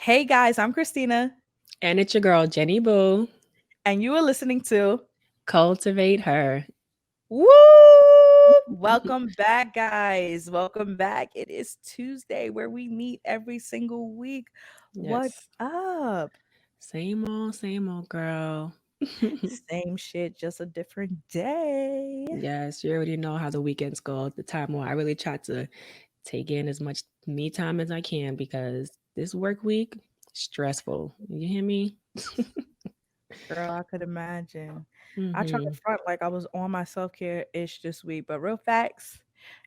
Hey guys, I'm Christina, And it's your girl, Jenny Boo. and you are listening to Cultivate her. Woo! Welcome back, guys. Welcome back. It is Tuesday where we meet every single week. What's Yes. up? Same old girl. Same shit, just a different day. Yes, you already know how the weekends go. The time where I really try to take in as much me time as I can because this work week, stressful. You hear me? Girl, I could imagine. I tried to Mm-hmm. front like I was on my self care ish this week, but real facts,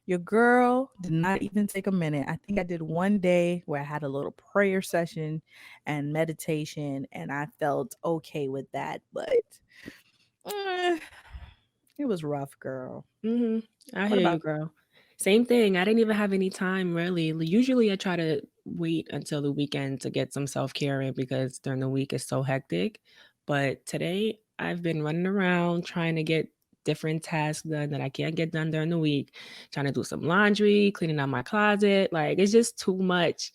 your girl did not even take a minute. I think I did one day where I had a little prayer session and meditation, and I felt okay with that, but eh, it was rough, girl. Mm-hmm. I What hear about you, girl. Same thing. I didn't even have any time really. Usually I try to wait until the weekend to get some self-care in because during the week it's so hectic. But today I've been running around trying to get different tasks done that I can't get done during the week, trying to do some laundry, cleaning out my closet. Like it's just too much.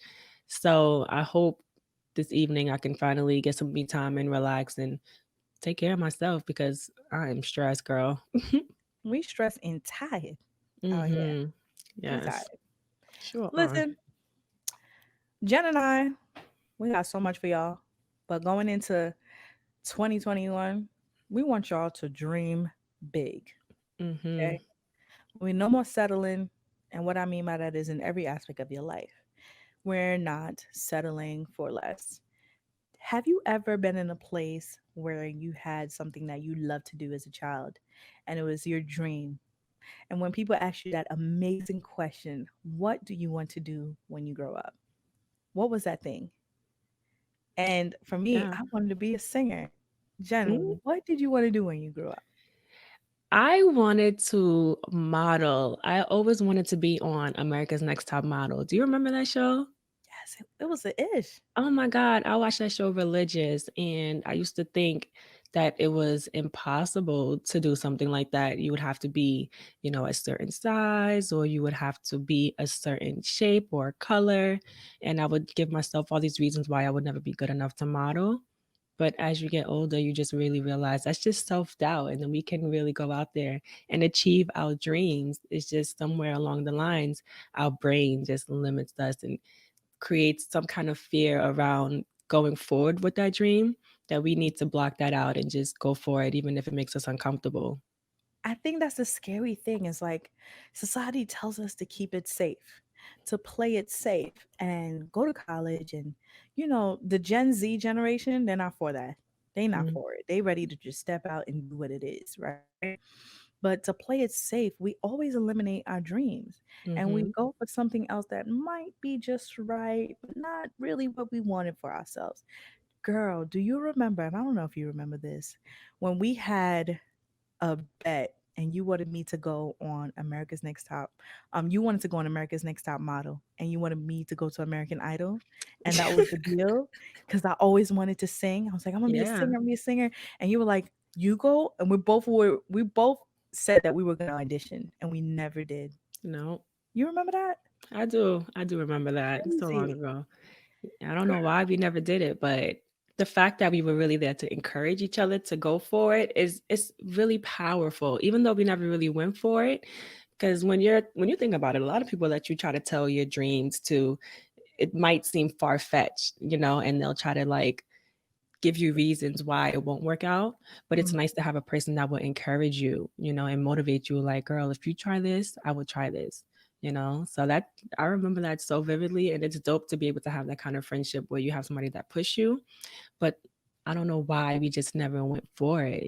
So I hope this evening I can finally get some me time and relax and take care of myself because I am stressed, girl. we stressed and tired out here. Mm-hmm. We tired. Yes. Sure are. Listen, Jen and I, we got so much for y'all, but going into 2021, we want y'all to dream big. Mm-hmm. Okay. We no more settling. And what I mean by that is in every aspect of your life. We're not settling for less. Have you ever been in a place where you had something that you loved to do as a child and it was your dream? And when people ask you that amazing question, what do you want to do when you grow up? What was that thing? And for me, Yeah. I wanted to be a singer. Mm. Jen, what did you want to do when you grew up? I wanted to model. I always wanted to be on America's Next Top Model. Do you remember that show? Yes, it was a ish. Oh my God, I watched that show religious, and I used to think that it was impossible to do something like that. You would have to be, a certain size, or you would have to be a certain shape or color. And I would give myself all these reasons why I would never be good enough to model. But as you get older, you just really realize that's just self doubt. And then we can really go out there and achieve our dreams. It's just somewhere along the lines, our brain just limits us and creates some kind of fear around going forward with that dream that we need to block that out and just go for it, even if it makes us uncomfortable. I think that's the scary thing is like society tells us to keep it safe, to play it safe and go to college. And, the Gen Z generation, they're not for that. They not Mm-hmm. for it. They ready to just step out and do what it is, right? But to play it safe, we always eliminate our dreams and we Mm-hmm. go for something else that might be just right, but not really what we wanted for ourselves. Girl, do you remember? And I don't know if you remember this, when we had a bet and you wanted me to go on America's Next Top. You wanted to go on America's Next Top Model and you wanted me to go to American Idol. And that was the deal because I always wanted to sing. I was like, I'm gonna be a Yeah. singer, I'm gonna be a singer. And you were like, you go. And we both said that we were gonna audition and we never did. No, You remember that? I do. I do remember that so long Crazy. ago. I don't Girl. know why we never did it, but the fact that we were really there to encourage each other to go for it is it's really powerful, even though we never really went for it. Because when you think about it, a lot of people that you try to tell your dreams to, it might seem far fetched, and they'll try to like give you reasons why it won't work out. But it's Mhm. nice to have a person that will encourage you, and motivate you. Like, girl, if you try this, I will try this. So that I remember that so vividly, and it's dope to be able to have that kind of friendship where you have somebody that push you. But I don't know why we just never went for it.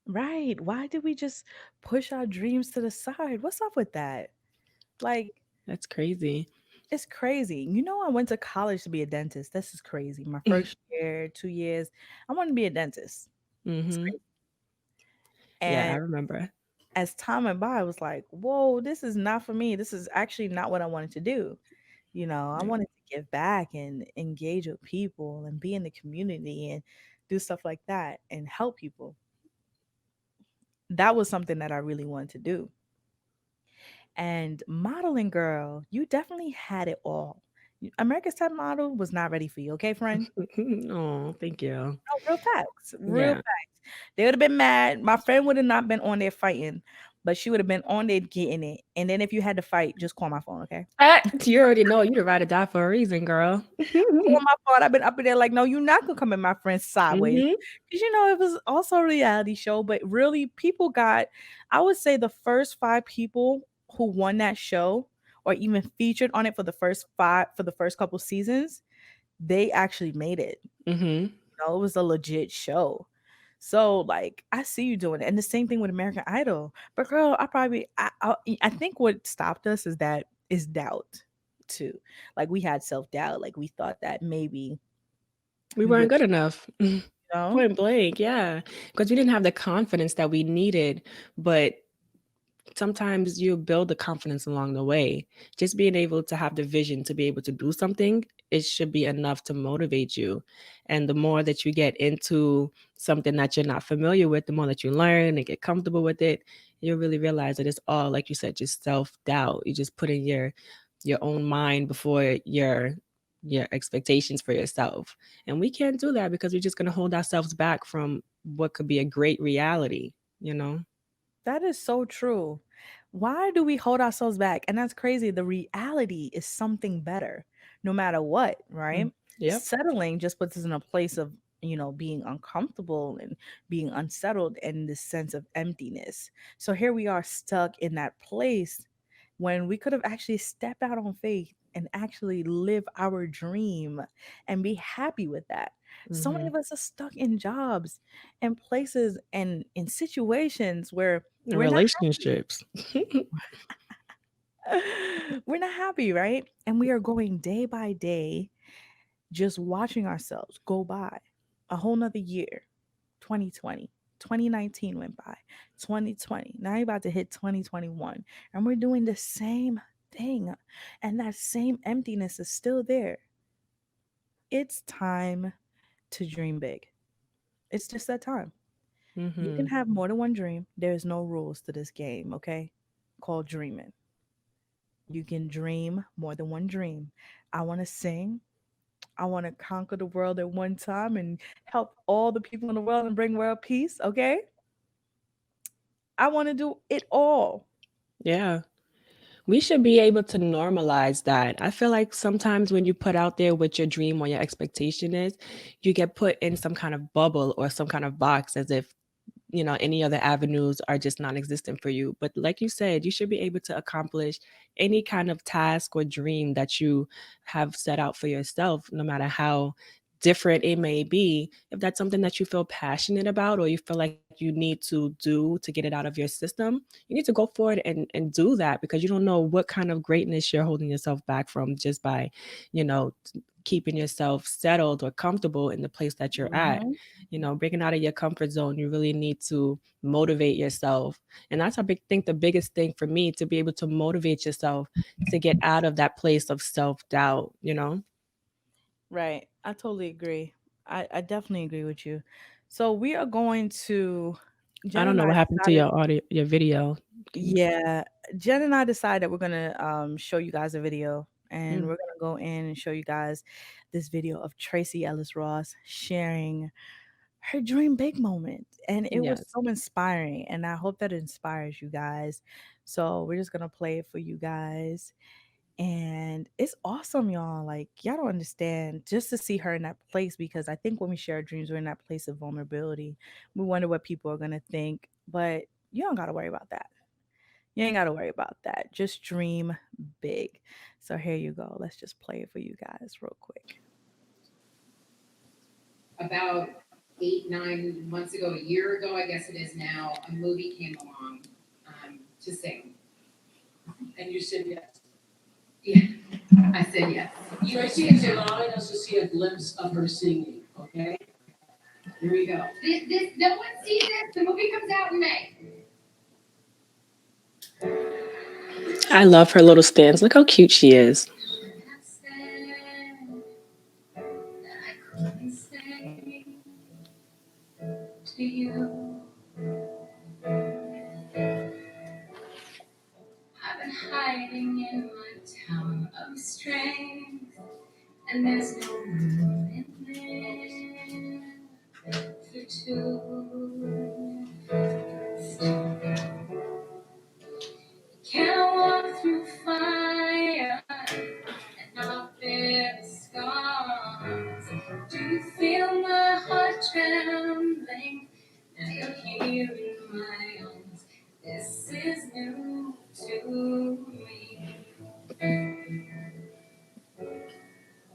Right. Why did we just push our dreams to the side? What's up with that? Like, That's crazy. it's crazy. I went to college to be a dentist. This is crazy. My first year, 2 years, I wanted to be a dentist. It's Hmm. crazy. Yeah, I And remember. as time went by, I was like, whoa, this is not for me. This is actually not what I wanted to do. I Yeah. wanted to give back and engage with people and be in the community and do stuff like that and help people. That was something that I really wanted to do. And modeling girl, you definitely had it all. America's Top Model was not ready for you, okay, friend? Oh, thank you. No, real facts, real Yeah. facts. They would have been mad. My friend would have not been on there fighting, but she would have been on there getting it. And then if you had to fight, just call my phone, okay? You already know you the ride or die for a reason, girl. Call my phone. I've been up in there like, no, you're not gonna come in my friend's sideways. Mhm. Because it was also a reality show, but really people got, I would say the first five people who won that show or even featured on it for the first couple seasons, they actually made it. Mhm. It was a legit show. So like I see you doing it, and the same thing with American Idol. But girl, I think what stopped us is doubt too. Like we had self doubt. Like we thought that maybe We we weren't would, good enough. you know. Point blank, yeah, because we didn't have the confidence that we needed, but sometimes you build the confidence along the way. Just being able to have the vision to be able to do something, it should be enough to motivate you. And the more that you get into something that you're not familiar with, the more that you learn and get comfortable with it, you'll really realize that it's all, like you said, just self-doubt. You just putting your own mind before your expectations for yourself. And we can't do that because we're just gonna hold ourselves back from what could be a great reality, you know? That is so true. Why do we hold ourselves back? And that's crazy. The reality is something better, no matter what, right? Mm. Yep. Settling just puts us in a place of, being uncomfortable and being unsettled and this sense of emptiness. So here we are stuck in that place when we could have actually stepped out on faith and actually live our dream and be happy with that. So many Mhm. of us are stuck in jobs and places and in situations where we're not Relationships. we're not happy, right? And we are going day by day, just watching ourselves go by. A whole nother year, 2020. 2019 went by, 2020. Now you're about to hit 2021. And we're doing the same thing. And that same emptiness is still there. It's time to dream big. It's just that time. You can Mhm. have more than one dream. There's no rules to this game, okay? Called dreaming. You can dream more than one dream. I want to sing. I want to conquer the world at one time and help all the people in the world and bring world peace. Okay. I want to do it all. Yeah. We should be able to normalize that. I feel like sometimes when you put out there what your dream or your expectation is, you get put in some kind of bubble or some kind of box as if any other avenues are just non-existent for you. But like you said, you should be able to accomplish any kind of task or dream that you have set out for yourself, no matter how different it may be. If that's something that you feel passionate about or you feel like you need to do to get it out of your system, you need to go forward and do that, because you don't know what kind of greatness you're holding yourself back from just by you know keeping yourself settled or comfortable in the place that you're at. Mhm. Breaking out of your comfort zone, you really need to motivate yourself. And that's, I think, the biggest thing for me, to be able to motivate yourself to get out of that place of self-doubt. Right. I totally agree. I definitely agree with you. So we are going to, I Jen don't and know I what happened to decided, your audio, your video. Can you? yeah, Jen and I decided that we're going to show you guys a video and Mm, we're going to go in and show you guys this video of Tracy Ellis Ross sharing her dream big moment, and it was yes. so inspiring, and I hope that it inspires you guys. So we're just gonna play it for you guys, and it's awesome, y'all. Like y'all don't understand, just to see her in that place, because I think when we share our dreams, we're in that place of vulnerability. We wonder what people are gonna think, but you don't gotta worry about that. You ain't gotta worry about that. Just dream big. So here you go. Let's just play it for you guys real quick. I love her little stands. Look how cute she is. strength, and there's no room in there for two. Can I walk through fire and not bear the scars? Do you feel my heart trembling? Now you're here in my arms. This is new to me.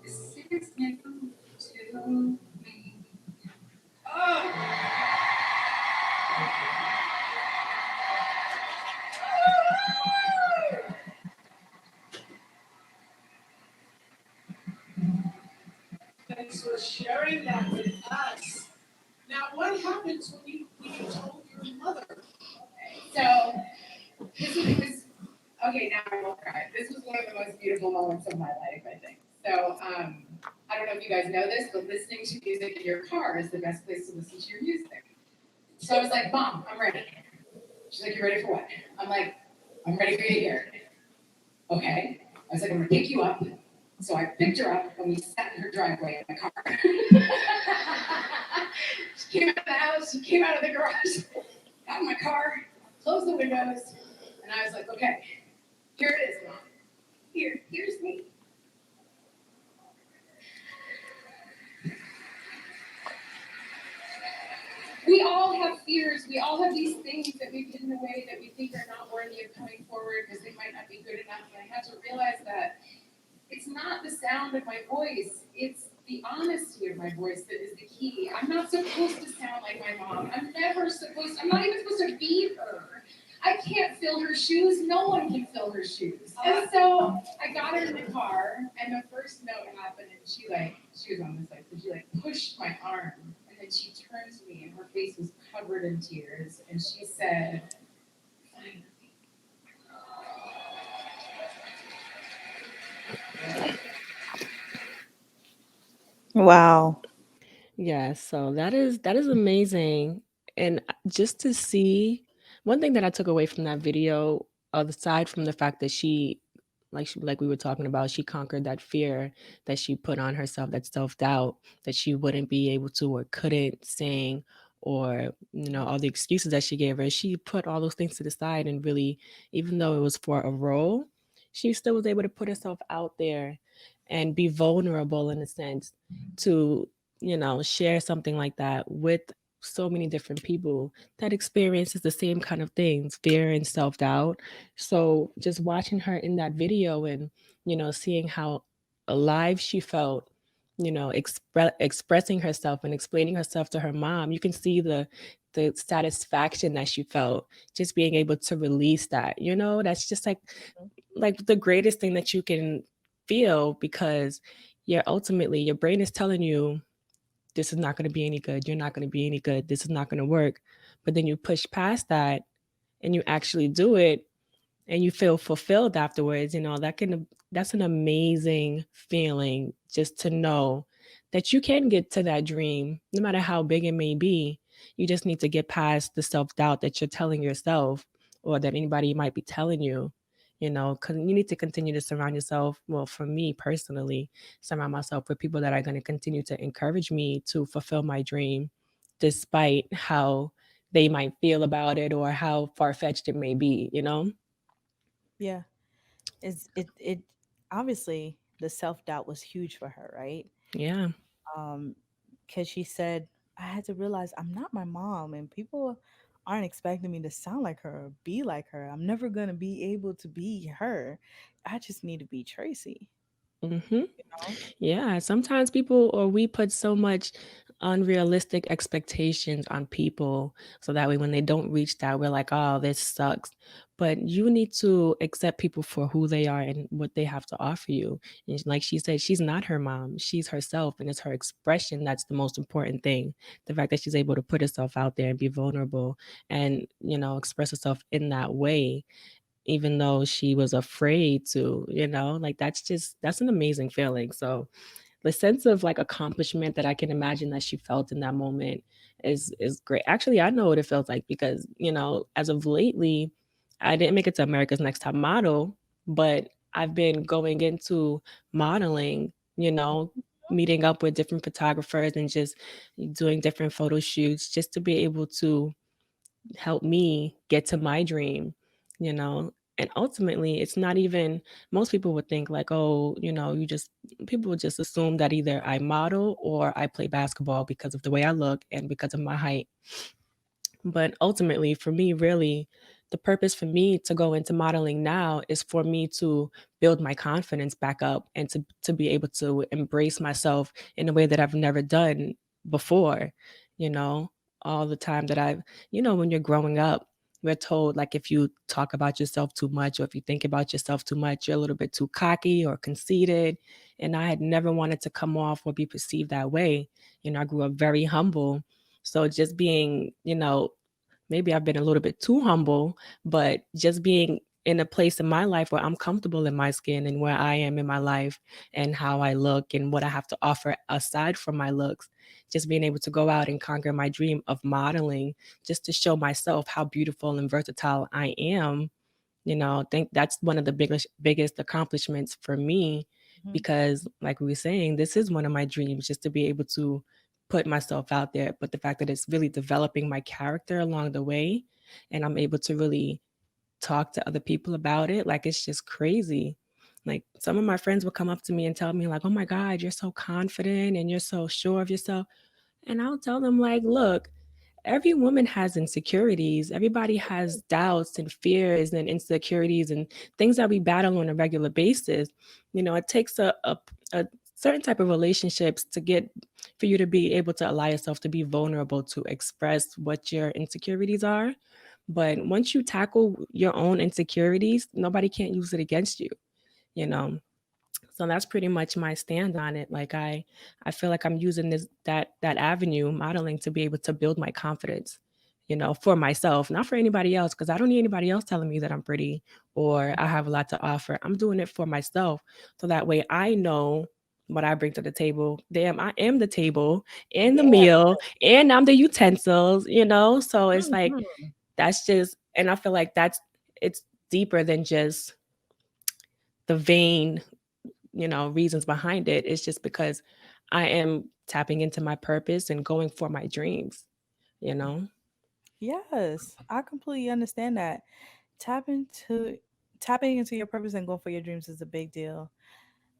This is new to me. Thanks for sharing that with us. Now, what happens when you told your mother? So this was okay. Now I will cry. This was one of the most beautiful moments of my life, I think. So I don't know if you guys know this, but listening to music in your car is the best place to listen to your music. So I was like, Mom, I'm ready. She's like, you ready for what? I'm like, I'm ready for you to hear. Okay. I was like, I'm gonna pick you up. So I picked her up and we sat in her driveway in the car. She came out of the house, she came out of the garage, got in my car, closed the windows, and I was like, okay, here it is, Mom. Here's me. We all have fears. We all have these things that we've hidden away that we think are not worthy of coming forward because they might not be good enough. And I had to realize that it's not the sound of my voice, it's the honesty of my voice that is the key. I'm not supposed to sound like my mom. I'm not even supposed to be her. I can't fill her shoes. No one can fill her shoes. And so I got her in the car, and the first note happened, and she was on this side, so she pushed my arm, and then she turned to me, and her face was covered in tears, and she said, "Finally." Wow. Yes, so that is amazing. And just to see one thing that I took away from that video, aside from the fact that like we were talking about, she conquered that fear that she put on herself, that self-doubt that she wouldn't be able to or couldn't sing, or all the excuses that she gave her. She put all those things to the side and really, even though it was for a role, she still was able to put herself out there and be vulnerable in a sense to share something like that with so many different people that experiences the same kind of things, fear and self-doubt. So just watching her in that video and seeing how alive she felt, expressing herself and explaining herself to her mom, you can see the satisfaction that she felt just being able to release that. That's just like the greatest thing that you can feel, because you're ultimately, your brain is telling you this is not going to be any good, you're not going to be any good, this is not going to work. But then you push past that and you actually do it, and you feel fulfilled afterwards. That's an amazing feeling, just to know that you can get to that dream no matter how big it may be. You just need to get past the self-doubt that you're telling yourself, or that anybody might be telling you. Because you need to continue to surround yourself, well, for me personally, surround myself with people that are going to continue to encourage me to fulfill my dream, despite how they might feel about it or how far-fetched it may be. Yeah. It obviously the self-doubt was huge for her, right? Yeah. Um cuz she said I had to realize I'm not my mom and people aren't expecting me to sound like her or be like her. I'm never going to be able to be her. I just need to be Tracy, Hmm. you know? Yeah, sometimes people, or we put so much unrealistic expectations on people, so that way when they don't reach that, we're like, oh, this sucks. But you need to accept people for who they are and what they have to offer you. And like she said, she's not her mom, she's herself, and it's her expression that's the most important thing. The fact that she's able to put herself out there and be vulnerable and, express herself in that way, even though she was afraid to, like that's an amazing feeling. So the sense of like accomplishment that I can imagine that she felt in that moment is great. Actually, I know what it feels like, because, as of lately, I didn't make it to America's Next Top Model, but I've been going into modeling, meeting up with different photographers and just doing different photo shoots just to be able to help me get to my dream, you know. And ultimately, it's not even, most people would think like, oh, people would just assume that either I model or I play basketball because of the way I look and because of my height. But ultimately, for me, really, the purpose for me to go into modeling now is for me to build my confidence back up and to be able to embrace myself in a way that I've never done before. You know, all the time that when you're growing up, we're told like if you talk about yourself too much or if you think about yourself too much, you're a little bit too cocky or conceited. And I had never wanted to come off or be perceived that way. I grew up very humble. So just being, maybe I've been a little bit too humble, but just being in a place in my life where I'm comfortable in my skin and where I am in my life and how I look and what I have to offer aside from my looks, just being able to go out and conquer my dream of modeling, just to show myself how beautiful and versatile I am. I think that's one of the biggest accomplishments for me Mhm. because like we were saying, this is one of my dreams, just to be able to put myself out there. But the fact that it's really developing my character along the way and I'm able to really talk to other people about it, like it's just crazy. Like some of my friends will come up to me and tell me like, oh my God, you're so confident and you're so sure of yourself. And I'll tell them like, look, every woman has insecurities. Everybody has doubts and fears and insecurities and things that we battle on a regular basis. It takes a certain type of relationships to get for you to be able to allow yourself to be vulnerable to express what your insecurities are. But once you tackle your own insecurities, nobody can't use it against you, you know. So that's pretty much my stand on it. Like I feel like I'm using that avenue modeling to be able to build my confidence, for myself, not for anybody else, because I don't need anybody else telling me that I'm pretty or I have a lot to offer. I'm doing it for myself. So that way I know what I bring to the table. Damn, I am the table and the Yeah. meal and I'm the utensils. So it's like Mhm. that's just, and I feel like it's deeper than just the vain reasons behind it. It's just because I am tapping into my purpose and going for my dreams, you know? Yes, I completely understand that. Tap into Tapping into your purpose and going for your dreams is a big deal.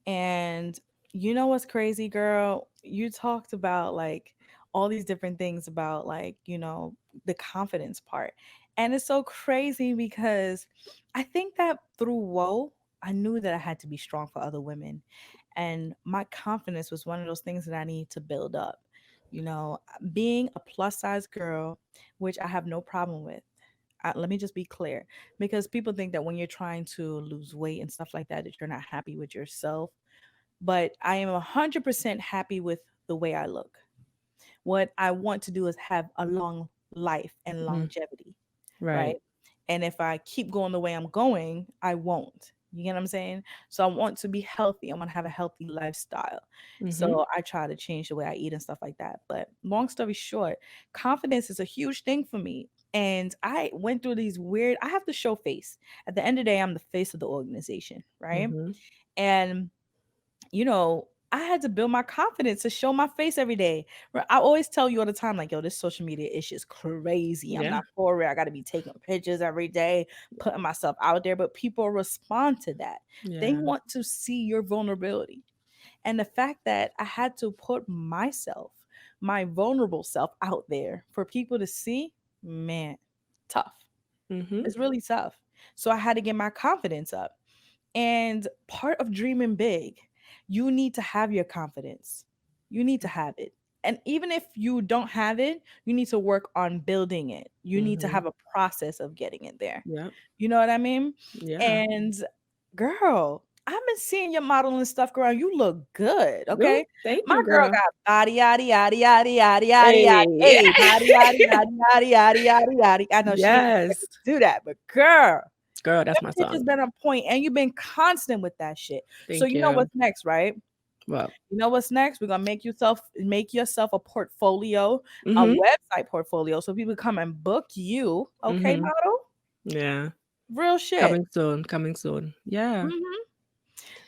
And you know what's crazy, girl? You talked about like all these different things about like, the confidence part. And it's so crazy because I think that through woe, I knew that I had to be strong for other women. And my confidence was one of those things that I need to build up. Being a plus size girl, which I have no problem with. Let me just be clear, because people think that when you're trying to lose weight and stuff like that you're not happy with yourself, but I am 100% happy with the way I look. What I want to do is have a long life and Mhm. longevity, right? Right. And if I keep going the way I'm going, I won't. You get what I'm saying? So I want to be healthy. I want to have a healthy lifestyle. Mhm. So I try to change the way I eat and stuff like that. But long story short, confidence is a huge thing for me. And I went through these weird, I have to show face. At the end of the day, I'm the face of the organization, right? Mhm. And I had to build my confidence to show my face every day. I always tell you all the time, like, yo, this social media is just crazy. I'm Yeah. not for it. I got to be taking pictures every day, putting myself out there. But people respond to that. They Yeah. want to see your vulnerability. And the fact that I had to put myself, my vulnerable self, out there for people to see, man, tough. Mhm. It's really tough. So I had to get my confidence up. And part of dreaming big, you need to have your confidence. You need to have it. And even if you don't have it, you need to work on building it. You need to Mhm. have a process of getting it there. Yep. You know what I mean? Yeah. And girl, I've been seeing your modeling stuff, girl. You look good, No, okay? thank My you, girl girl. got body, yaddy, yaddy, yaddy, yaddy, yaddy, yaddy. Hey. Hey, body, yaddy, yaddy, yaddy, yaddy, yaddy, yaddy. I know she didn't expect Yes. me to do that, but girl, Girl, that's your my picture's song. been on point and you've been constant with that shit. So Thank you know you. what's next, right? Well. You know what's next? We're gonna make yourself a portfolio, a Mhm. website portfolio, so people come and book you. Okay, Mhm. model? Yeah. Real shit. Coming soon. Coming soon. Yeah. Hmm.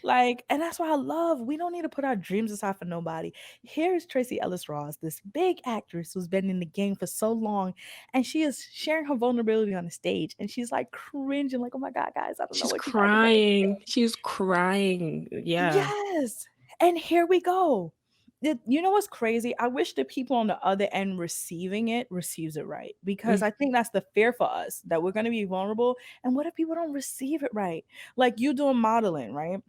Like, and that's why I love, we don't need to put our dreams aside for nobody. Here's Tracy Ellis Ross, this big actress who's been in the game for so long, and she is sharing her vulnerability on the stage, and she's like cringing, like, oh my God, guys, I don't know She's what you guys are gonna crying. She's crying. Yeah. Yes. And here we go. You know what's crazy? I wish the people on the other end receiving it receives it right, because Mm. I think that's the fear for us, that we're going to be vulnerable. And what if people don't receive it right? Like you doing modeling, right?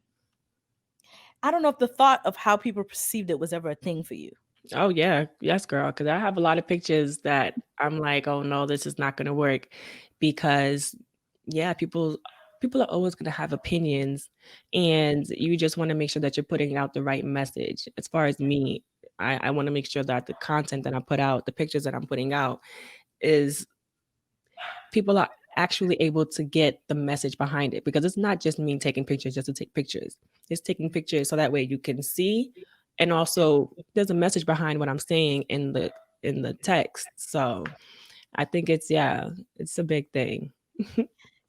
I don't know if the thought of how people perceived it was ever a thing for you. Oh yeah, yes, girl. Because I have a lot of pictures that I'm like, oh no, this is not gonna work, because yeah, people are always gonna have opinions, and you just want to make sure that you're putting out the right message. As far as me, I want to make sure that the content that I put out, the pictures that I'm putting out, is people are actually able to get the message behind it, because it's not just me taking pictures just to take pictures. It's taking pictures so that way you can see, and also there's a message behind what I'm saying in the text. So I think it's, yeah, it's a big thing.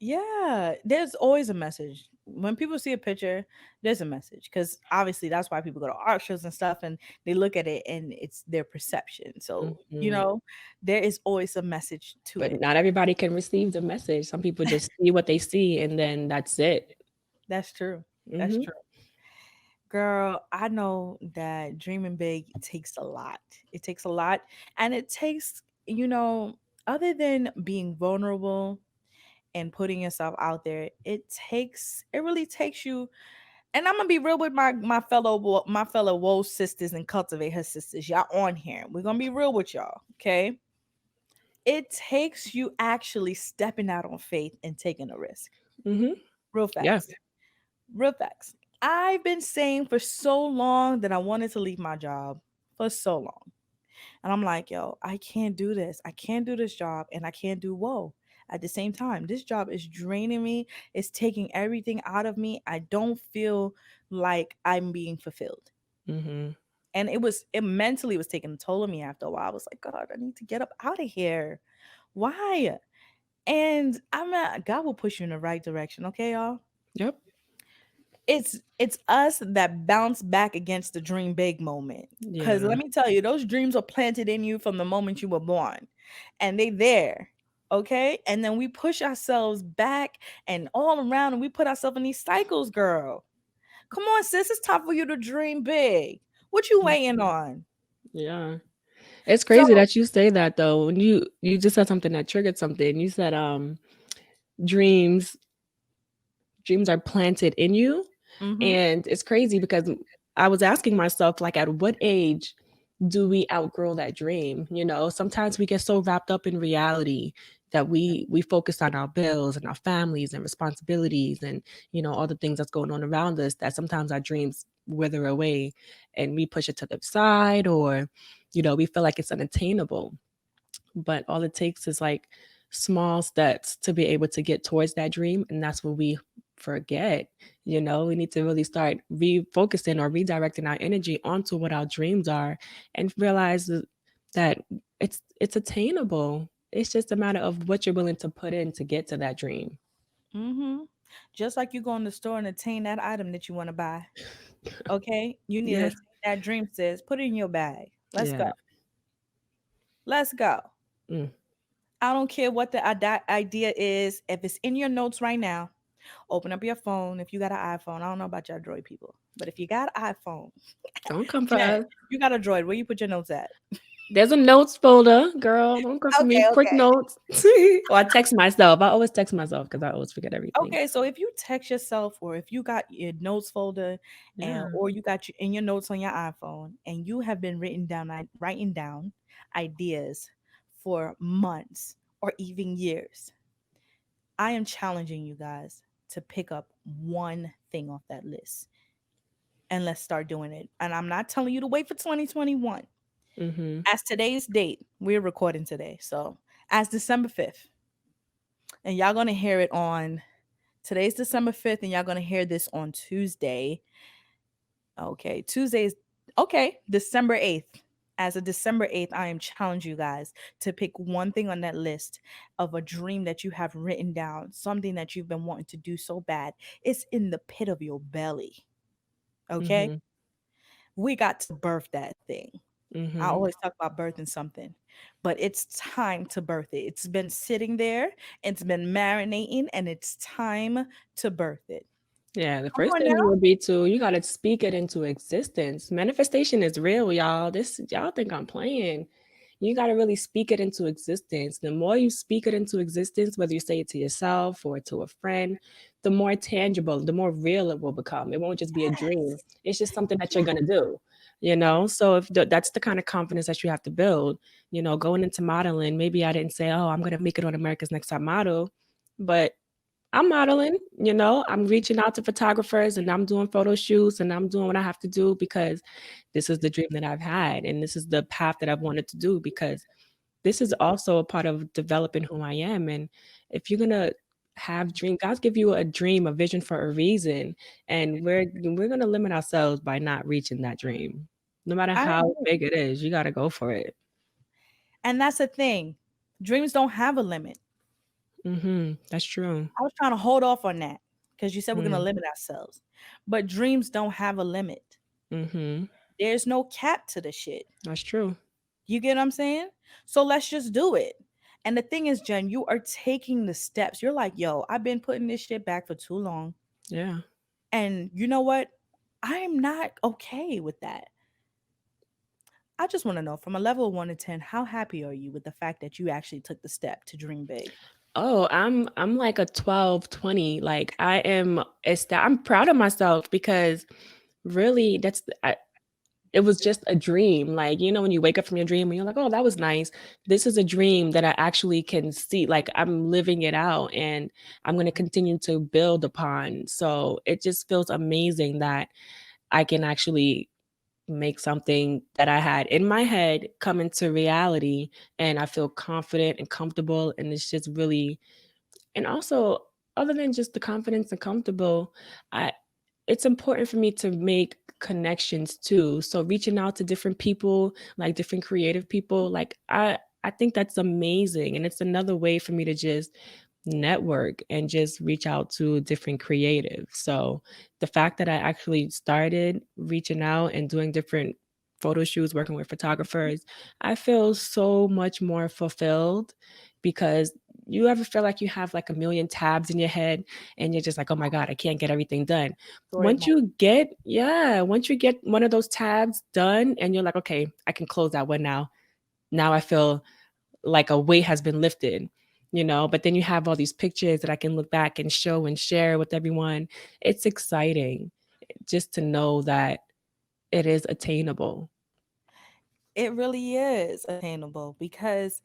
Yeah, there's always a message. When people see a picture, there's a message, because obviously that's why people go to art shows and stuff, and they look at it and it's their perception. So, Mhm. there is always a message to But it. not everybody can receive the message. Some people just see what they see and then that's it. That's true. That's Hmm. true. Girl, I know that dreaming big takes a lot. It takes a lot. And it takes, other than being vulnerable and putting yourself out there, it really takes you. And I'm gonna be real with my fellow Woe sisters and Cultivate Her sisters. Y'all on here. We're gonna be real with y'all, okay? It takes you actually stepping out on faith and taking a risk. Hmm. Real Yeah. facts. Real facts. I've been saying for so long that I wanted to leave my job for so long. And I'm like, yo, I can't do this. I can't do this job and I can't do Whoa. At the same time, this job is draining me. It's taking everything out of me. I don't feel like I'm being fulfilled. Hmm. And it mentally was taking a toll on me after a while. I was like, God, I need to get up out of here. Why? And God will push you in the right direction, okay, y'all? Yep. It's us that bounce back against the dream big moment. Cause Yeah. let me tell you, those dreams are planted in you from the moment you were born. And they there. Okay. And then we push ourselves back and all around and we put ourselves in these cycles, girl. Come on, sis. It's time for you to dream big. What you Mm. waiting on? Yeah. It's So crazy that you say that though. When you just said something that triggered something. You said dreams dreams are planted in you. mm-hmm. And it's crazy because I was asking myself, like, at what age do we outgrow that dream? You know, sometimes we get so wrapped up in reality that we focus on our bills and our families and responsibilities and, you know, all the things that's going on around us, that sometimes our dreams wither away and we push it to the side, or, you know, we feel like it's unattainable. But all it takes is like small steps to be able to get towards that dream, and that's what we forget. You know, we need to really start refocusing or redirecting our energy onto what our dreams are, and realize that it's attainable. It's just a matter of what you're willing to put in to get to that dream. Mm-hmm. Just like you go in the store and attain that item that you want to buy. Okay. You need to Yeah. attain that dream, sis. Put it in your bag. Let's go. Yeah. Let's go. Mm. I don't care what the idea is. If it's in your notes right now, open up your phone. If you got an iPhone, I don't know about your Droid people, but if you got an iPhone, Don't come for Jen, us. you got a Droid. Where you put your notes at? There's a notes folder, girl. Don't come for me. Okay, Quick okay. notes. Or I text myself. I always text myself because I always forget everything. Okay, so if you text yourself, or if you got your notes folder, and Yeah. or you got in your notes on your iPhone, and you have been writing down ideas for months or even years, I am challenging you guys to pick up one thing off that list and let's start doing it. And I'm not telling you to wait for 2021. Mm-hmm. As today's date, we're recording today. So, as December 5th, and y'all going to hear it on today's December 5th, and y'all going to hear this on Tuesday. Okay, Tuesday's okay, December 8th. As of December 8th, I am challenging you guys to pick one thing on that list of a dream that you have written down, something that you've been wanting to do so bad. It's in the pit of your belly. Okay? Mhm. We got to birth that thing. I Mhm. always talk about birthing something, but it's time to birth it. It's been sitting there, it's been marinating, and it's time to birth it. Yeah, the Come first on thing now. would be to you gotta speak it into existence. Manifestation is real, y'all. This y'all think I'm playing. You gotta really speak it into existence. The more you speak it into existence, whether you say it to yourself or to a friend, the more tangible, the more real it will become. It won't just be a dream. Yes. It's just something that you're Yes. gonna do. So if that's the kind of confidence that you have to build. Going into modeling, maybe I didn't say, "Oh, I'm gonna make it on America's Next Top Model," but I'm modeling, I'm reaching out to photographers and I'm doing photo shoots and I'm doing what I have to do because this is the dream that I've had and this is the path that I've wanted to do because this is also a part of developing who I am. And if you're gonna have dream, God's give you a dream, a vision for a reason, and we're gonna limit ourselves by not reaching that dream. No matter I how agree. big it is, you gotta go for it. And that's the thing. Dreams don't have a limit. That's true. I was trying to hold off on that because you said we're going to Mm, limit ourselves. But dreams don't have a limit. mm-hmm. There's no cap to the shit. That's true. You get what I'm saying? So let's just do it. And the thing is, Jen, you are taking the steps. You're like, yo, I've been putting this shit back for too long. Yeah. And you know what? I'm not okay with that. I just want to know from a level of 1 to 10, how happy are you with the fact that you actually took the step to dream big? Oh, I'm like a 12, 20. Like I'm proud of myself because really it was just a dream. Like, when you wake up from your dream and you're like, "Oh, that was nice." This is a dream that I actually can see like I'm living it out and I'm going to continue to build upon. So, it just feels amazing that I can actually make something that I had in my head come into reality and I feel confident and comfortable and it's just really and also, other than just the confidence and comfortable, I it's important for me to make connections too. So reaching out to different people, like different creative people, like I think that's amazing. And it's another way for me to just network and just reach out to different creatives. So the fact that I actually started reaching out and doing different photo shoots, working with photographers, I feel so much more fulfilled because you ever feel like you have like a million tabs in your head and you're just like, oh my God, I can't get everything done. Story of my Once you get one of those tabs done and you're like, okay, I can close that one now. Now I feel like a weight has been lifted. But then you have all these pictures that I can look back and show and share with everyone. It's exciting just to know that it is attainable. It really is attainable because,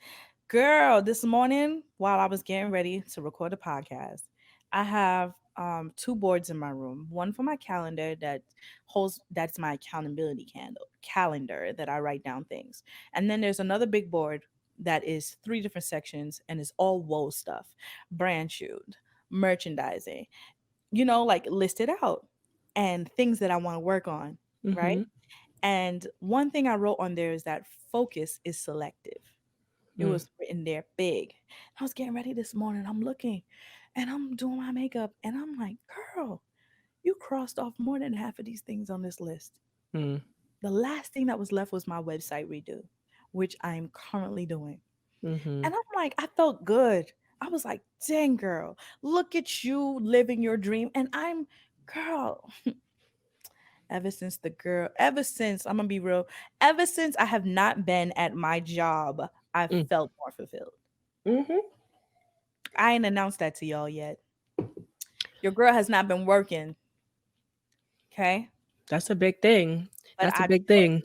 girl, this morning while I was getting ready to record a podcast, I have two boards in my room. One for my calendar that's my accountability calendar that I write down things. And then there's another big board that is three different sections and it's all woe stuff, brand shoot, merchandising, like listed out and things that I want to work on, right? Mhm. And one thing I wrote on there is that focus is selective. It Mm, was written there big. I was getting ready this morning. I'm looking and I'm doing my makeup. And I'm like, girl, you crossed off more than half of these things on this list. mm, The last thing that was left was my website redo, which I'm currently doing. mhm. And I'm like, I felt good. I was like, dang, girl, look at you living your dream. And girl, ever since, I'm gonna be real, ever since I have not been at my job, I Mm, felt more fulfilled. mhm. I ain't announced that to y'all yet. Your girl has not been working, okay? That's a big thing. But That's a big thing.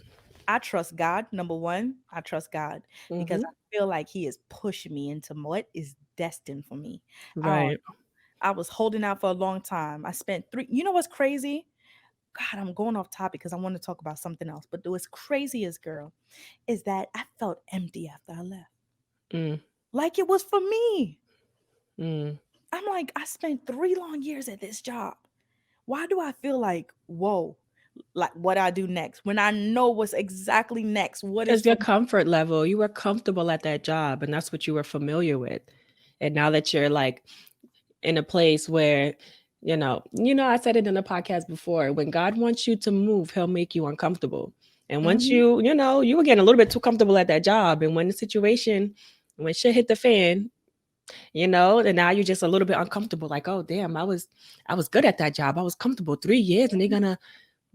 I trust God. Number one, I trust God because Mhm. I feel like He is pushing me into what is destined for me. Oh, Right. I was holding out for a long time. I spent three. You know what's crazy? God, I'm going off topic because I want to talk about something else. But what's crazy is, girl, is that I felt empty after I left. Mm, Like it was for me. mm. I'm like, I spent 3 long years at this job. Why do I feel like, whoa, like what I do next when I know what's exactly next? What is Because for your me? comfort level, you were comfortable at that job and that's what you were familiar with. And now that you're like in a place where I said it in the podcast before. When God wants you to move, He'll make you uncomfortable. And once Mhm. you were getting a little bit too comfortable at that job, and when the situation, when shit hit the fan, and now you're just a little bit uncomfortable. Like, oh damn, I was good at that job. I was comfortable 3 years, and they're gonna.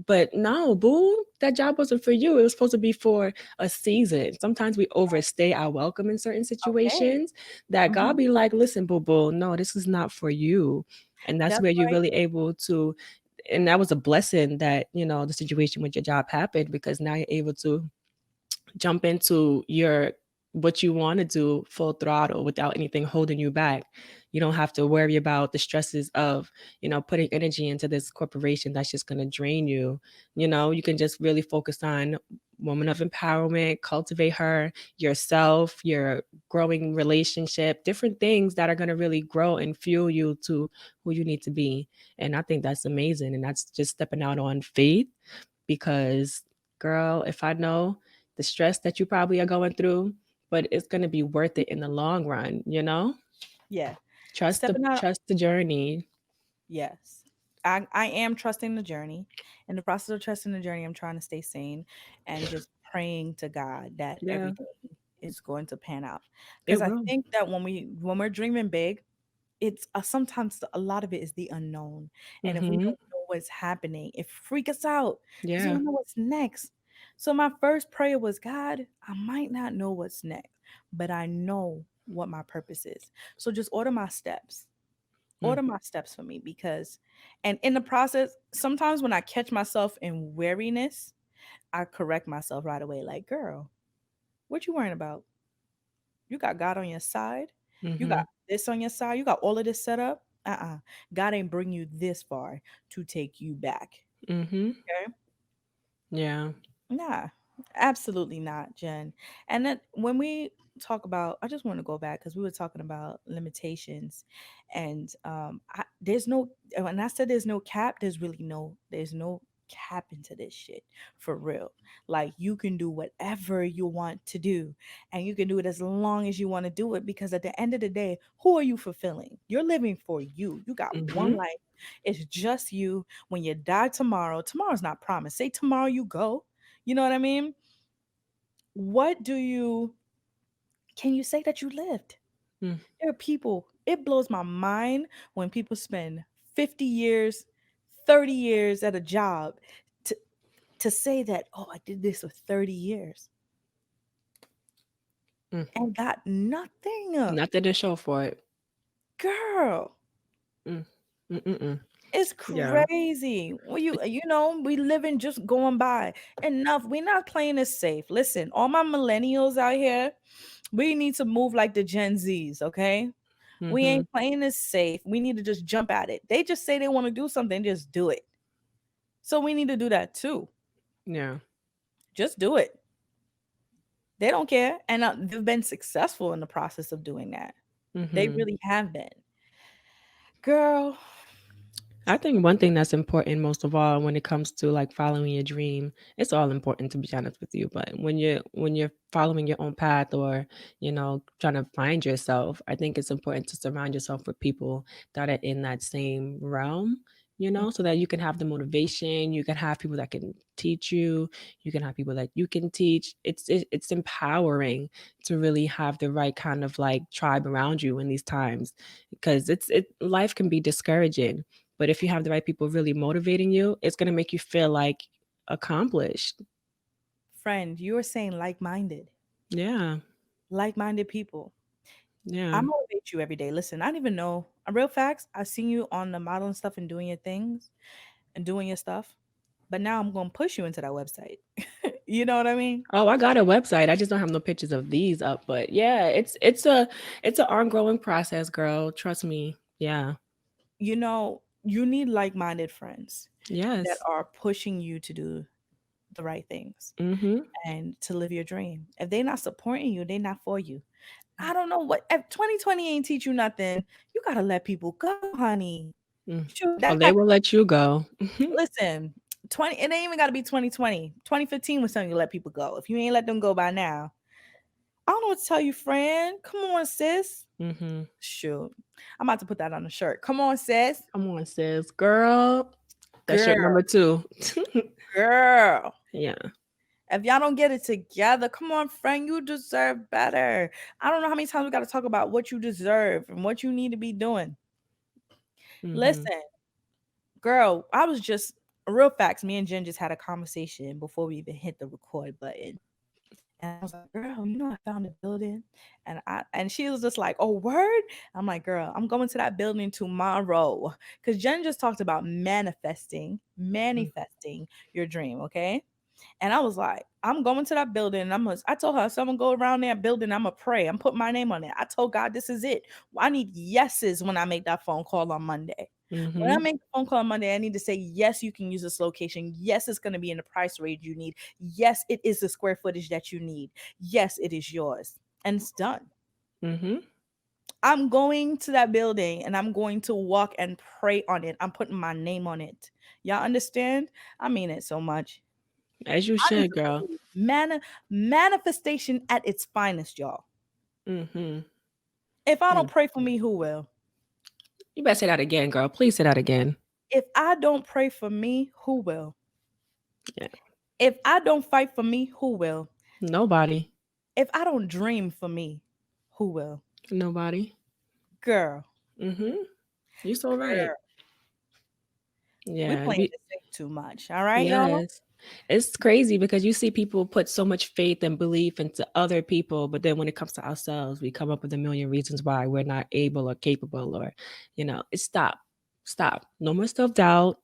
But no, boo, that job wasn't for you. It was supposed to be for a season. Sometimes we overstay our welcome in certain Okay. situations that God Mhm. be like, listen, boo boo, no, this is not for you. And that's That's where you're right. really able to, and that was a blessing that, the situation with your job happened because now you're able to jump into your what you want to do full throttle without anything holding you back. You don't have to worry about the stresses of, putting energy into this corporation that's just going to drain you. You can just really focus on woman of empowerment, cultivate her, yourself, your growing relationship, different things that are going to really grow and fuel you to who you need to be. And I think that's amazing. And that's just stepping out on faith because, girl, if I know the stress that you probably are going through, but it's going to be worth it in the long run. Yeah. Trust the Stepping out. trust the journey. Yes. I am trusting the journey. In the process of trusting the journey, I'm trying to stay sane and just praying to God that Yeah, everything is going to pan out. it Because I will. think that when we're dreaming big, it's sometimes a lot of it is the unknown. And if we Mhm. don't know what's happening, it freaks us out because we Yeah. don't know what's next. So my first prayer was, God, I might not know what's next, but I know what my purpose is. So just order my steps. Mm. Order my steps for me because, and in the process, sometimes when I catch myself in weariness, I correct myself right away. Like, girl, what you worrying about? You got God on your side. You got Mhm. this on your side. You got all of this set up. God ain't bring you this far to take you back. Mhm. Okay. Yeah. Nah, absolutely not, Jen. And then when we talk about, I just want to go back because we were talking about limitations, and there's no. When I said there's no cap, there's no cap into this shit for real. Like you can do whatever you want to do, and you can do it as long as you want to do it. Because at the end of the day, who are you fulfilling? You're living for you. You got one Mhm. life. It's just you. When you die tomorrow, tomorrow's not promised. Say tomorrow you go, you know what I mean? What do you can you say that you lived? Mm. There are people, it blows my mind when people spend 50 years, 30 years at a job to to say that, oh, I did this for 30 years Mm. and got nothing. Nothing to show for it. Girl, Mm. Mm-mm. it's Yeah. crazy. Well, we living just going by. Enough. We're not playing it safe. Listen, all my millennials out here, we need to move like the Gen Zs, okay? We Mhm. ain't playing this safe. We need to just jump at it. They just say they want to do something, just do it. So we need to do that too. Yeah. Just do it. They don't care. And they've been successful in the process of doing that. They Mhm. really have been. Girl, I think one thing that's important most of all when it comes to like following your dream, it's all important to be honest with you. But when you're following your own path or trying to find yourself, I think it's important to surround yourself with people that are in that same realm. So that you can have the motivation, you can have people that can teach you, you can have people that you can teach. It's empowering to really have the right kind of like tribe around you in these times because life can be discouraging, but if you have the right people really motivating you, it's going to make you feel like accomplished. friend, you are saying like-minded. Yeah. Like-minded people. Yeah. I motivate you every day. Listen, I don't even know. Real facts, I've seen you on the modeling stuff and doing your things and doing your stuff. But now I'm gonna push you into that website. You know what I mean? Oh, I got a website. I just don't have no pictures of these up, but yeah, it's an ongoing process, girl. Trust me. Yeah. You need like-minded friends that Yes. are pushing you to do the right things Mhm. and to live your dream. If they're not supporting you, they're not for you. I don't know what if 2020 ain't teach you nothing. You gotta let people go, honey. Mm. Shoot, Oh, that they will let you go. listen. 20 it ain't even gotta be 2020. 2015 was telling you to let people go. If you ain't let them go by now, I don't know what to tell you, friend. Come on, sis. Mm-hmm. Shoot. I'm about to put that on the shirt. Come on, sis. Come on, sis. Girl. That's shirt Girl, number 2. girl. Yeah. If y'all don't get it together, come on, friend. You deserve better. I don't know how many times we got to talk about what you deserve and what you need to be doing. Mm-hmm. Listen, girl, I was just real facts. Me and Jen just had a conversation before we even hit the record button. And I was like, girl, you know, I found a building. And she was just like, oh, word? I'm like, girl, I'm going to that building tomorrow. Because Jen just talked about manifesting your dream, okay? And I was like, I'm going to that building. And I told her, so I'm gonna go around that building. I'm gonna pray. I'm putting my name on it. I told God, this is it. I need yeses when I make that phone call on Monday. When I Mm-hmm. make the phone call on Monday, I need to say, yes, you can use this location. Yes, it's going to be in the price range you need. Yes, it is the square footage that you need. Yes, it is yours. And it's done. Mm-hmm. I'm going to that building and I'm going to walk and pray on it. I'm putting my name on it. Y'all understand? I mean it so much. As you I need should, to girl. believe. Manifestation at its finest, y'all. Mm-hmm. If I Yeah. don't pray for me, who will? You better say that again, girl. Please say that again. If I don't pray for me, who will? Yeah. If I don't fight for me, who will? Nobody. If I don't dream for me, who will? Nobody. Girl, Mm-hmm. You so right. girl. We Yeah. playing this thing too much. All right, y'all? Yes. It's crazy because you see people put so much faith and belief into other people, but then when it comes to ourselves, we come up with a million reasons why we're not able or capable or, it's stop. Stop. No more self-doubt.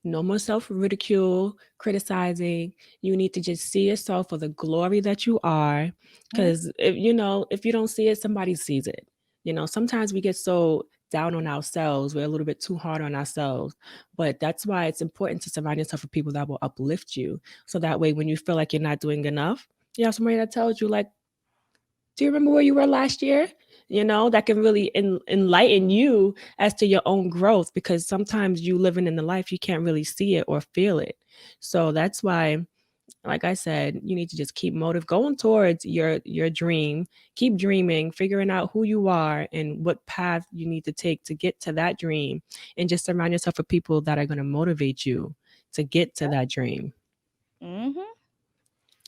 No more self ridicule, criticizing. You need to just see yourself for the glory that you are. Mhm. Because if you don't see it, somebody sees it. Sometimes we get so down on ourselves. We're a little bit too hard on ourselves. But that's why it's important to surround yourself with people that will uplift you. So that way, when you feel like you're not doing enough, you have somebody that tells you, like, do you remember where you were last year? That can really enlighten you as to your own growth because sometimes you living in the life, you can't really see it or feel it. So that's why, like I said, you need to just keep going towards your dream, keep dreaming, figuring out who you are and what path you need to take to get to that dream, and just surround yourself with people that are going to motivate you to get to that dream. Mhm.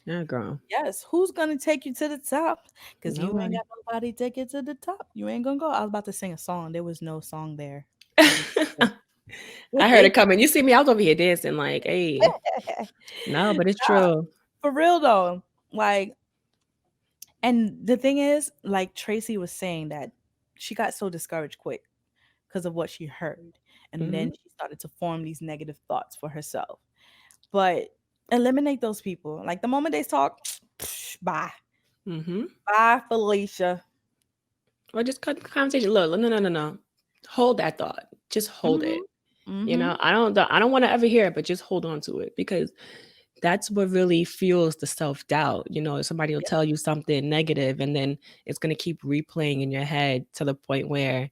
Yeah, girl. Yes. Who's gonna take you to the top? Because you ain't Nobody. got nobody take you to the top. You ain't gonna go. I was about to sing a song. There was no song there. I just I heard it coming. You see me, I was over here dancing like, hey. No, but it's Nah, true. for real though. Like, and the thing is, like Tracy was saying that she got so discouraged quick because of what she heard. And then Mhm. she started to form these negative thoughts for herself. But eliminate those people. Like the moment they talk, bye. Mhm. Bye, Felicia. Or just cut the conversation. Look, no, no, no, no. Hold that thought. Just hold it. Mhm. Mhm. I don't want to ever hear it, but just hold on to it because that's what really fuels the self-doubt. Somebody will Yep. tell you something negative and then it's going to keep replaying in your head to the point where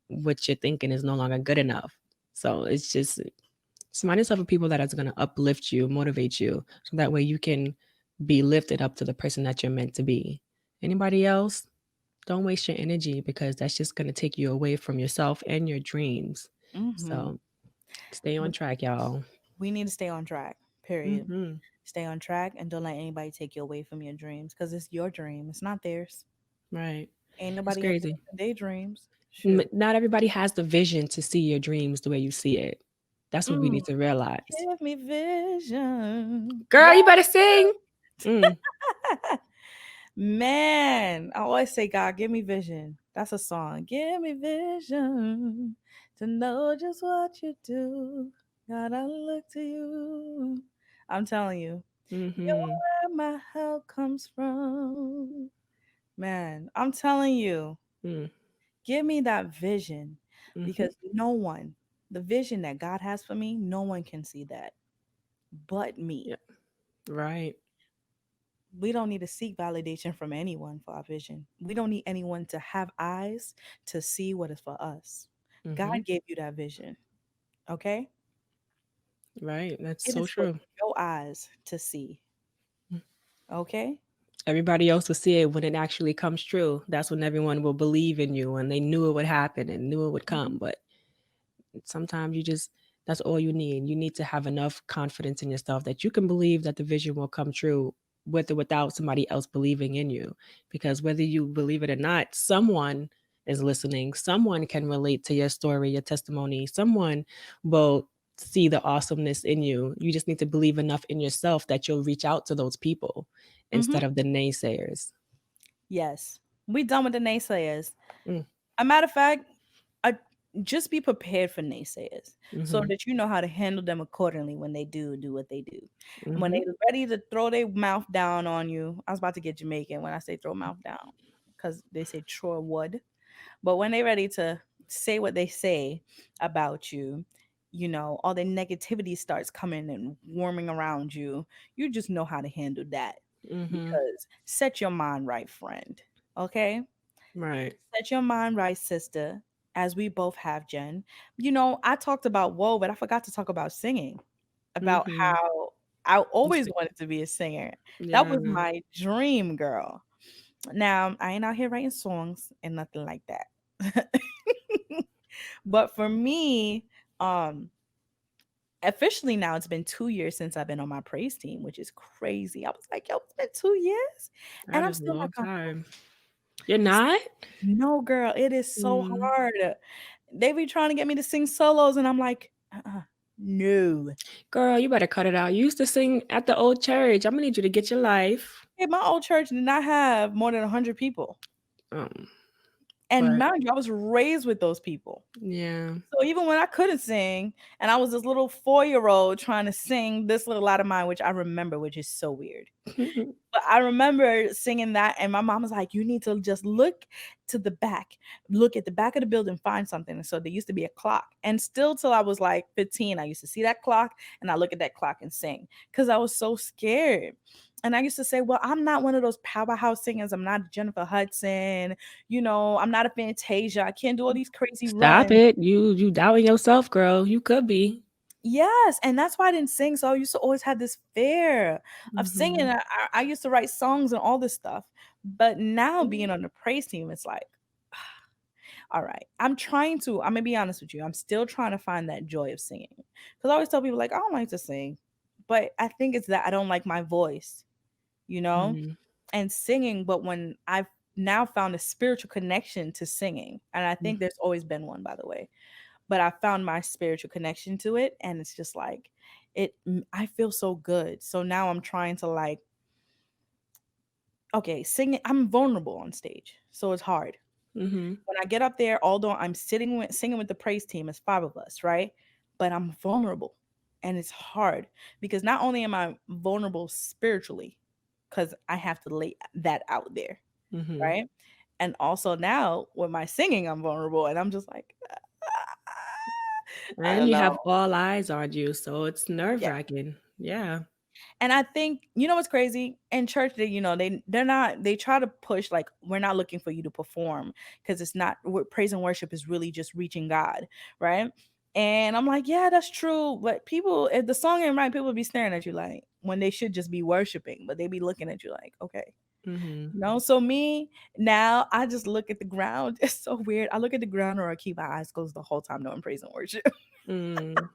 what you're thinking is no longer good enough. So it's just surround yourself with people that is going to uplift you, motivate you, so that way you can be lifted up to the person that you're meant to be. Anybody else? Don't waste your energy because that's just going to take you away from yourself and your dreams. Mhm. So stay on But track, y'all. we need to stay on track. Period. Hmm. Stay on track and don't let anybody take you away from your dreams because it's your dream. It's not theirs. Right. Ain't It's nobody crazy. interrupting their dreams. Shoot. Not everybody has the vision to see your dreams the way you see it. That's what we Mm, need to realize. give me vision. Girl, you better sing. Mm. Man, I always say, God, give me vision. That's a song. Give me vision to know just what you do. God, I look to you. I'm telling you, you're Mm-hmm. where my help comes from. Man, I'm telling you, Mm. give me that vision Mm-hmm. because no one, the vision that God has for me, no one can see that but me. Yeah. Right. We don't need to seek validation from anyone for our vision. We don't need anyone to have eyes to see what is for us. Mm-hmm. God gave you that vision, okay? Right. That's It so is for true. your eyes to see, okay? Everybody else will see it when it actually comes true. That's when everyone will believe in you and they knew it would happen and knew it would come. Mhm. But sometimes you just, that's all you need. You need to have enough confidence in yourself that you can believe that the vision will come true with or without somebody else believing in you. Because whether you believe it or not, someone is listening. Someone can relate to your story, your testimony. Someone will see the awesomeness in you. You just need to believe enough in yourself that you'll reach out to those people Mhm. instead of the naysayers. Yes. We done with the naysayers. Mm, A matter of fact, I just be prepared for naysayers so mhm, that you know how to handle them accordingly when they do what they do. And when mhm, they ready to throw their mouth down on you, I was about to get Jamaican when I say throw mouth down because they say throw wood. But when they ready to say what they say about you, you know, all the negativity starts coming and warming around you. You just know how to handle that mhm. because set your mind right, friend. Okay? Right. Set your mind right, sister, as we both have, Jen. You know, I talked about whoa, but I forgot to talk about singing, about Mhm. how I always It's- wanted to be a singer. That was Yeah. my dream, girl. Now, I ain't out here writing songs and nothing like that. But for me, um, officially now it's been 2 years since I've been on my praise team, which is crazy. I was like, yo, it's been 2 years. And That I'm is a still long not comfortable. time. You're not? No, girl, it is so Mm. hard. They be trying to get me to sing solos, and I'm like, no. Girl, you better cut it out. You used to sing at the old church. I'm gonna need you to get your life. Hey, my old church did not have more than 100 people. Um, And but mind you, I was raised with those people. yeah. So even when I couldn't sing, and I was this little 4-year old trying to sing this little light of mine, which I remember, which is so weird. But I remember singing that, and my mom was like, "You need to just look to the back, look at the back of the building, find something." And so there used to be a clock, and still till I was like 15, I used to see that clock, and I look at that clock and sing because I was so scared. And I used to say, "Well, I'm not one of those powerhouse singers. I'm not Jennifer Hudson. You know, I'm not a Fantasia. I can't do all these crazy Stop runs." it. You doubting yourself, girl. You could be. Yes, and that's why I didn't sing. So I used to always have this fear of singing. Mhm. I used to write songs and all this stuff. But now being on the praise team, it's like, all right, I'm gonna be honest with you. I'm still trying to find that joy of singing. Because I always tell people, like, I don't like to sing. But I think it's that I don't like my voice, you know, Mhm. and singing. But when I've now found a spiritual connection to singing, and I think there's always been one, by the way, but I found my spiritual connection to it, and it's just like I feel so good. So now I'm trying to like, okay, singing. I'm vulnerable on stage, so it's hard. Mhm. When I get up there, although I'm singing with the praise team, it's 5 of us, right? But I'm vulnerable, and it's hard because not only am I vulnerable spiritually, because I have to lay that out there, Mhm. right? And also now with my singing, I'm vulnerable, and I'm just like, I And don't you know. have all eyes on you, so it's Yeah. nerve-wracking. Yeah. And I think you know what's crazy in church, that you know they're not, they try to push like, we're not looking for you to perform because it's not, praise and worship is really just reaching God, right? And I'm like, yeah, that's true. But people, if the song ain't right, people be staring at you like, when they should just be worshiping, but they be looking at you like, okay, Mhm. you know. So me now, I just look at the ground. It's so weird. I look at the ground or I keep my eyes closed the whole time doing praise and worship. Mm.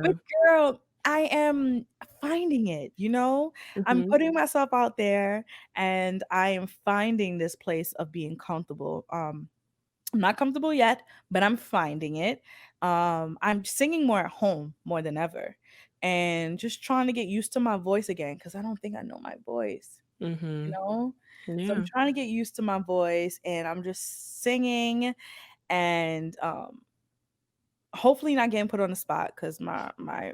But Yeah. girl, I am finding it, you know? I'm Mhm. putting myself out there and I am finding this place of being comfortable. I'm not comfortable yet, but I'm finding it. I'm singing more at home more than ever and just trying to get used to my voice again because I don't think I know my voice, you Mhm. know? So I'm Yeah. trying to get used to my voice and I'm just singing and hopefully not getting put on the spot because my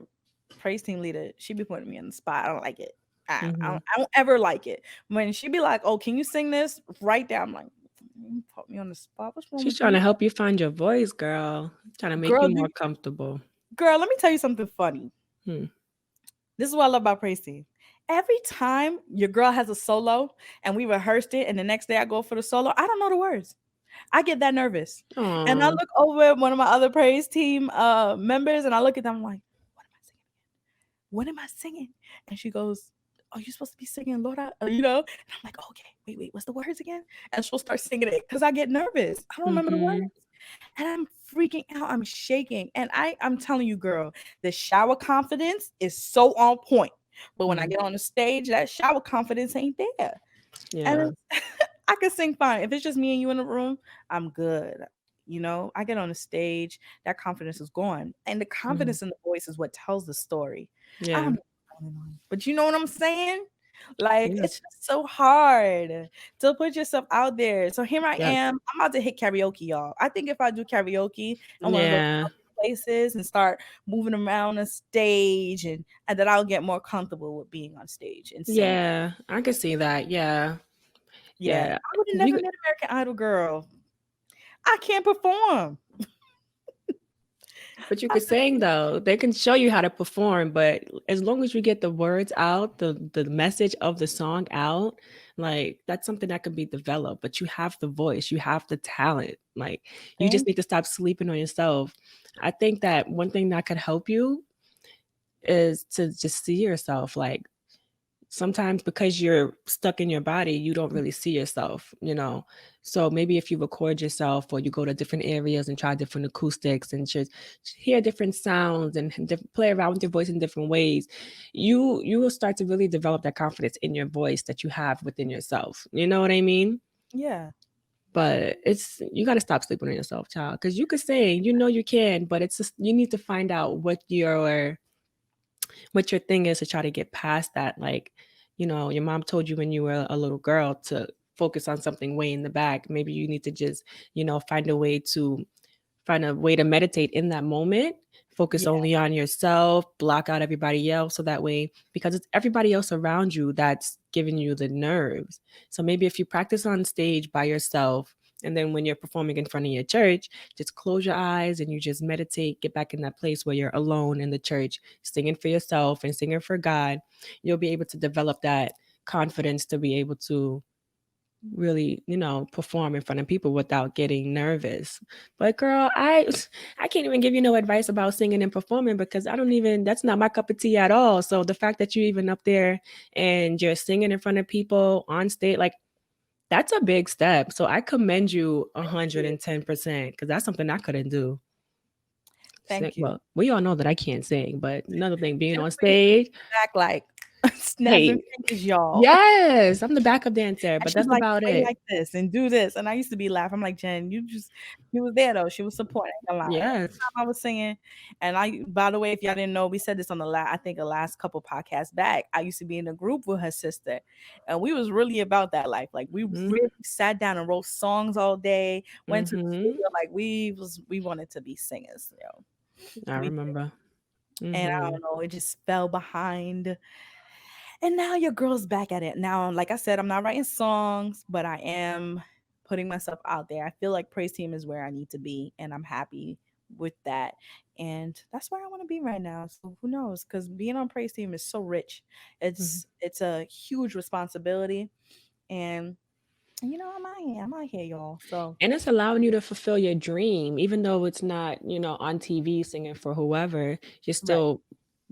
praise team leader, she be putting me on the spot. I don't like it. Mhm. I don't ever like it. When she be like, "Oh, can you sing this right there?" I'm like, "You put me on the spot. What's wrong She's with trying you, to help you find your voice, girl. Trying to make you girl? more comfortable. Girl, let me tell you something funny. Hmm. This is what I love about praise team. Every time your girl has a solo and we rehearsed it, and the next day I go for the solo, I don't know the words. I get that nervous, and I Aw. look over at one of my other praise team members, and I look at them I'm like, "What am I singing? What am I singing?" And she goes, "Oh, you're supposed to be singing Lord, And I'm like, "Oh, okay, wait, what's the words again?" And she'll start singing it because I get nervous. I don't remember the Mhm. words. And I'm freaking out. I'm shaking. And I'm telling you, girl, the shower confidence is so on point. But when I Mhm. get on the stage, that shower confidence ain't there. And Yeah. I can sing fine. If it's just me and you in the room, I'm good. I get on the stage, that confidence is gone. And the Mhm. confidence in the voice is what tells the story. I Yeah. don't know what's going on. But you know what I'm saying? Like, Yeah. it's just so hard to put yourself out there. So here I Yep. am. I'm about to hit karaoke, y'all. I think if I do karaoke and one of those Yeah. places and start moving around the stage and that I'll get more comfortable with being on stage and singing. Yeah. I can see that. Yeah. Yeah. Yeah. I would have never You met American Idol girl. I can't perform. But you I could said, sing though. They can show you how to perform, but as long as you get the words out, the message of the song out, like that's something that can be developed. But you have the voice, you have the talent. Like you just thank need to stop sleeping on yourself. I think that one thing that could help you is to just see yourself like sometimes because you're stuck in your body, you don't really see yourself. So maybe if you record yourself or you go to different areas and try different acoustics and just hear different sounds and play around with your voice in different ways, you will start to really develop that confidence in your voice that you have within yourself. You know what I mean? yeah. But it's you got to stop sleeping on yourself, child, because you could sing, you can, but it's just you need to find out what your thing is to try to get past that. Like, your mom told you when you were a little girl to focus on something way in the back. Maybe you need to just, find a way to meditate in that moment, focus Yeah. only on yourself, block out everybody else. So that way, because it's everybody else around you that's giving you the nerves. So maybe if you practice on stage by yourself, and then when you're performing in front of your church, just close your eyes and you just meditate, get back in that place where you're alone in the church, singing for yourself and singing for God. You'll be able to develop that confidence to be able to really, perform in front of people without getting nervous. But girl, I can't even give you no advice about singing and performing because that's not my cup of tea at all. So the fact that you even up there and you're singing in front of people on stage, like that's a big step. So I commend you Thank you. 110% because that's something I couldn't do. Thank you. Well, we all know that I can't sing, but another thing, being on Jennifer used to be stage, back like snapping hey, fingers, y'all. yes, I'm the backup dancer, And but she's that's like, about "Play it. like this and do this." And I used to be laughing. I'm like, "Jen, she was there though. She was supporting, I ain't gonna lie." Every Yes. time I was singing, and by the way, if y'all didn't know, we said this on I think the last couple podcasts back. I used to be in a group with her sister, and we was really about that life. Like we really sat down and wrote songs all day, went to the Mm-hmm. studio, like we wanted to be singers, I We remember. and I Mhm. don't know, it just fell behind. And now your girl's back at it. Now, like I said, I'm not writing songs, but I am putting myself out there. I feel like Praise Team is where I need to be, and I'm happy with that. And that's where I want to be right now. So who knows? Because being on Praise Team is so rich. Mhm. It's a huge responsibility, and I'm out here, y'all. So And it's allowing you to fulfill your dream, even though it's not, on TV singing for whoever. You're right, still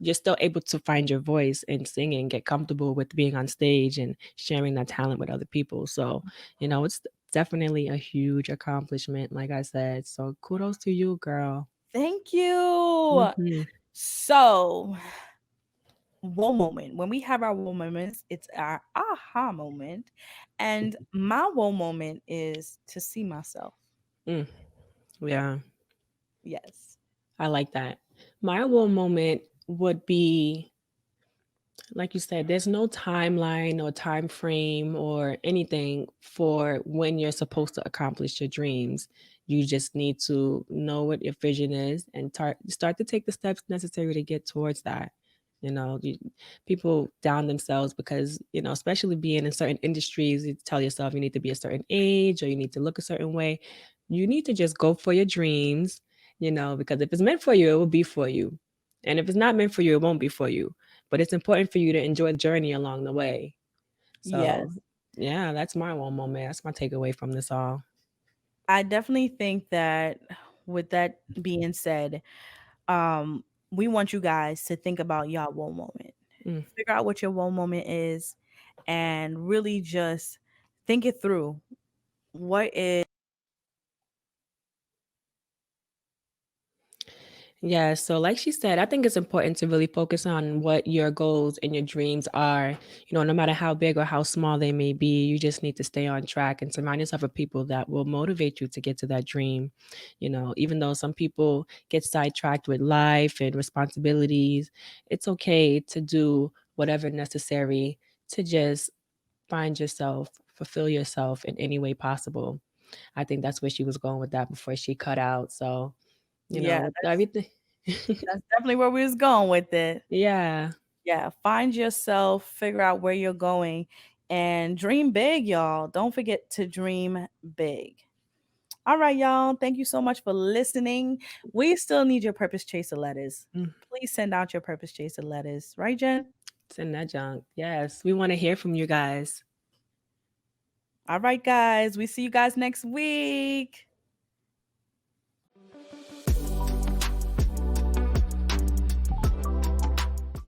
you're still able to find your voice and sing and get comfortable with being on stage and sharing that talent with other people. So, it's definitely a huge accomplishment, like I said. So kudos to you, girl. thank you. Hmm. So whoa moment. When we have our whoa moments, it's our aha moment. And my whoa moment is to see myself. Mm, yeah, Yes. I like that. My one moment would be like you said, there's no timeline or time frame or anything for when you're supposed to accomplish your dreams. You just need to know what your vision is and start to take the steps necessary to get towards that. People down themselves because, especially being in certain industries, you tell yourself you need to be a certain age or you need to look a certain way. You need to just go for your dreams, because if it's meant for you, it will be for you. And if it's not meant for you, it won't be for you, but it's important for you to enjoy the journey along the way. So, Yes. yeah, that's my one moment. That's my takeaway from this all. I definitely think that with that being said, um, we want you guys to think about y'all whoa moment. Mm. Figure out what your woe moment is and really just think it through. What is Yeah, so like she said, I think it's important to really focus on what your goals and your dreams are. No matter how big or how small they may be, you just need to stay on track and surround yourself with people that will motivate you to get to that dream. Even though some people get sidetracked with life and responsibilities, it's okay to do whatever necessary to just find yourself, fulfill yourself in any way possible. I think that's where she was going with that before she cut out. So, yeah, with everything. that's definitely where we was going with it. Yeah. Yeah, find yourself, figure out where you're going, and dream big, y'all. Don't forget to dream big. All right, y'all. Thank you so much for listening. We still need your purpose chaser letters. Mm, Please send out your purpose chaser letters. Right, Jen? send that junk. Yes. We want to hear from you guys. All right, guys. We see you guys next week.